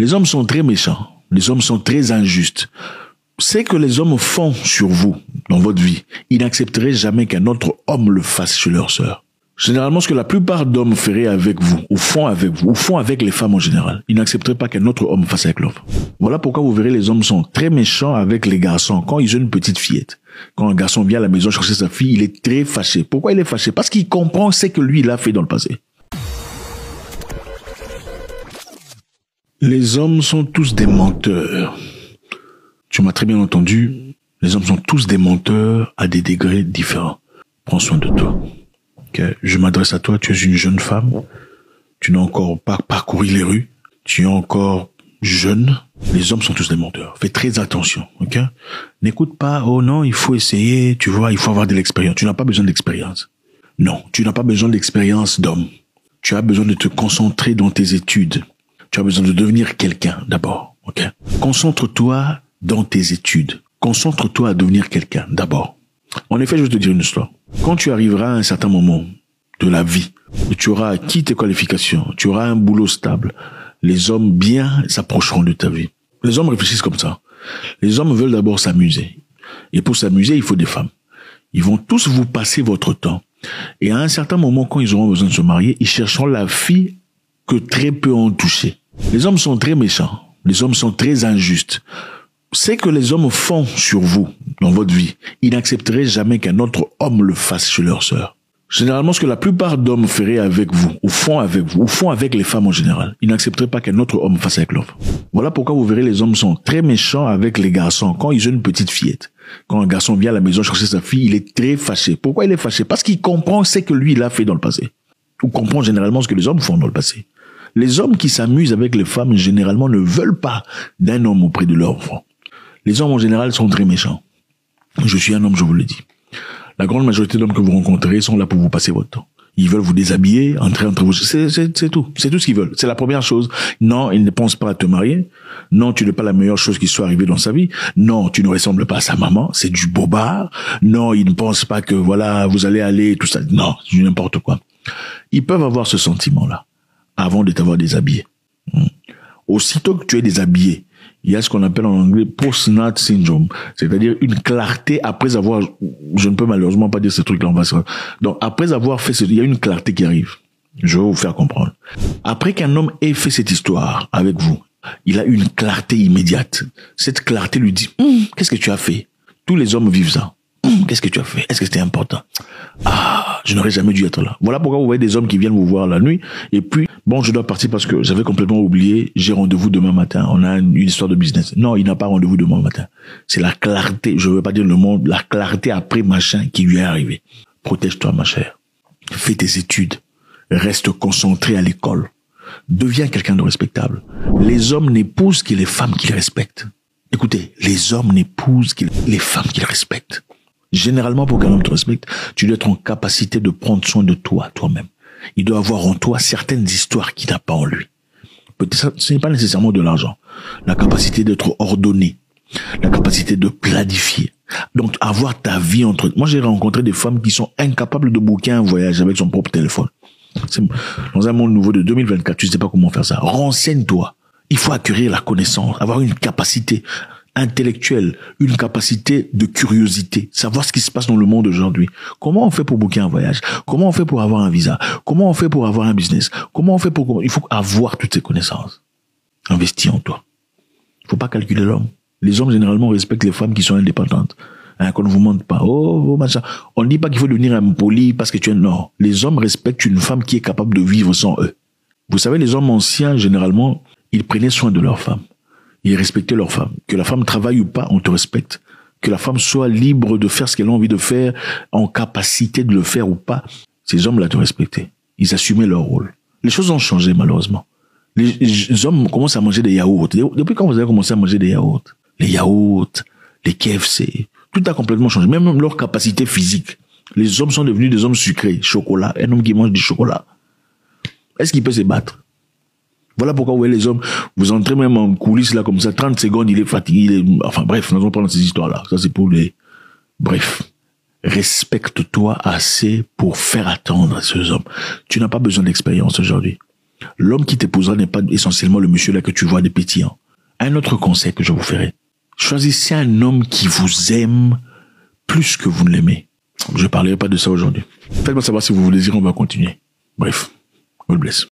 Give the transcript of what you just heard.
Les hommes sont très méchants. Les hommes sont très injustes. C'est que les hommes font sur vous, dans votre vie. Ils n'accepteraient jamais qu'un autre homme le fasse chez leur sœur. Généralement, ce que la plupart d'hommes feraient avec vous, ou font avec les femmes en général, ils n'accepteraient pas qu'un autre homme fasse avec l'autre. Voilà pourquoi vous verrez les hommes sont très méchants avec les garçons. Quand ils ont une petite fillette, quand un garçon vient à la maison chercher sa fille, il est très fâché. Pourquoi il est fâché? Parce qu'il comprend ce que lui, il a fait dans le passé. Les hommes sont tous des menteurs. Tu m'as très bien entendu. Les hommes sont tous des menteurs à des degrés différents. Prends soin de toi. Okay. Je m'adresse à toi, tu es une jeune femme, tu n'as encore pas parcouru les rues, tu es encore jeune. Les hommes sont tous des menteurs. Fais très attention, ok? N'écoute pas, oh non, il faut essayer, tu vois, il faut avoir de l'expérience. Tu n'as pas besoin d'expérience. Non, tu n'as pas besoin d'expérience d'homme. Tu as besoin de te concentrer dans tes études. Tu as besoin de devenir quelqu'un d'abord, ok? Concentre-toi dans tes études. Concentre-toi à devenir quelqu'un d'abord. En effet, je vais te dire une histoire. Quand tu arriveras à un certain moment de la vie, où tu auras acquis tes qualifications, tu auras un boulot stable, les hommes bien s'approcheront de ta vie. Les hommes réfléchissent comme ça. Les hommes veulent d'abord s'amuser. Et pour s'amuser, il faut des femmes. Ils vont tous vous passer votre temps. Et à un certain moment, quand ils auront besoin de se marier, ils chercheront la fille que très peu ont touchée. Les hommes sont très méchants. Les hommes sont très injustes. C'est que les hommes font sur vous, dans votre vie. Ils n'accepteraient jamais qu'un autre homme le fasse chez leur sœur. Généralement, ce que la plupart d'hommes feraient avec vous, ou font avec les femmes en général, ils n'accepteraient pas qu'un autre homme fasse avec l'autre. Voilà pourquoi vous verrez les hommes sont très méchants avec les garçons. Quand ils ont une petite fillette, quand un garçon vient à la maison chercher sa fille, il est très fâché. Pourquoi il est fâché? Parce qu'il comprend ce que lui, il a fait dans le passé. Ou comprend généralement ce que les hommes font dans le passé. Les hommes qui s'amusent avec les femmes, généralement, ne veulent pas d'un homme auprès de leur enfant. Les hommes en général sont très méchants. Je suis un homme, je vous le dis. La grande majorité d'hommes que vous rencontrez sont là pour vous passer votre temps. Ils veulent vous déshabiller, entrer entre vous. C'est tout. C'est tout ce qu'ils veulent. C'est la première chose. Non, ils ne pensent pas à te marier. Non, tu n'es pas la meilleure chose qui soit arrivée dans sa vie. Non, tu ne ressembles pas à sa maman. C'est du bobard. Non, ils ne pensent pas que, voilà, vous allez aller, tout ça. Non, c'est n'importe quoi. Ils peuvent avoir ce sentiment-là avant de t'avoir déshabillé. Aussitôt que tu es déshabillé, il y a ce qu'on appelle en anglais post-nut syndrome, c'est-à-dire une clarté après avoir, je ne peux malheureusement pas dire ce truc-là, donc après avoir fait il y a une clarté qui arrive. Je vais vous faire comprendre. Après qu'un homme ait fait cette histoire avec vous, il a une clarté immédiate. Cette clarté lui dit, qu'est-ce que tu as fait? Tous les hommes vivent ça. Qu'est-ce que tu as fait? Est-ce que c'était important? Ah, je n'aurais jamais dû être là. Voilà pourquoi vous voyez des hommes qui viennent vous voir la nuit, et puis, bon, je dois partir parce que j'avais complètement oublié, j'ai rendez-vous demain matin, on a une histoire de business. Non, il n'a pas rendez-vous demain matin. C'est la clarté, je ne veux pas dire le monde, la clarté après machin qui lui est arrivé. Protège-toi, ma chère. Fais tes études. Reste concentré à l'école. Deviens quelqu'un de respectable. Les hommes n'épousent que les femmes qu'ils respectent. Écoutez, les hommes n'épousent que les femmes qu'ils respectent. Généralement, pour qu'un homme te respecte, tu dois être en capacité de prendre soin de toi, toi-même. Il doit avoir en toi certaines histoires qu'il n'a pas en lui. Peut-être, ce n'est pas nécessairement de l'argent. La capacité d'être ordonné. La capacité de planifier. Donc, avoir ta vie entre... Moi, j'ai rencontré des femmes qui sont incapables de booker un voyage avec son propre téléphone. C'est dans un monde nouveau de 2024, tu ne sais pas comment faire ça. Renseigne-toi. Il faut acquérir la connaissance, avoir une capacité intellectuelle, une capacité de curiosité, savoir ce qui se passe dans le monde aujourd'hui. Comment on fait pour booker un voyage? Comment on fait pour avoir un visa? Comment on fait pour avoir un business? Comment on fait pour... Il faut avoir toutes ces connaissances. Investis en toi. Il faut pas calculer l'homme. Les hommes, généralement, respectent les femmes qui sont indépendantes. Qu'on ne vous mente pas. Oh, machin. On ne dit pas qu'il faut devenir impoli parce que tu es... Non. Les hommes respectent une femme qui est capable de vivre sans eux. Vous savez, les hommes anciens, généralement, ils prenaient soin de leur femme. Ils respectaient leur femme. Que la femme travaille ou pas, on te respecte. Que la femme soit libre de faire ce qu'elle a envie de faire, en capacité de le faire ou pas. Ces hommes-là te respectaient. Ils assumaient leur rôle. Les choses ont changé, malheureusement. Les hommes commencent à manger des yaourts. Depuis quand vous avez commencé à manger des yaourts? Les yaourts, les KFC, tout a complètement changé. Même leur capacité physique. Les hommes sont devenus des hommes sucrés. Chocolat. Un homme qui mange du chocolat. Est-ce qu'il peut se battre? Voilà pourquoi vous voyez les hommes, vous entrez même en coulisses là comme ça, 30 secondes, il est fatigué, enfin bref, nous allons prendre ces histoires-là. Ça c'est pour les... Bref. Respecte-toi assez pour faire attendre à ces hommes. Tu n'as pas besoin d'expérience aujourd'hui. L'homme qui t'épousera n'est pas essentiellement le monsieur là que tu vois des petits. Hein. Un autre conseil que je vous ferai. Choisissez un homme qui vous aime plus que vous ne l'aimez. Je ne parlerai pas de ça aujourd'hui. Faites-moi savoir si vous voulez dire, on va continuer. Bref, God bless.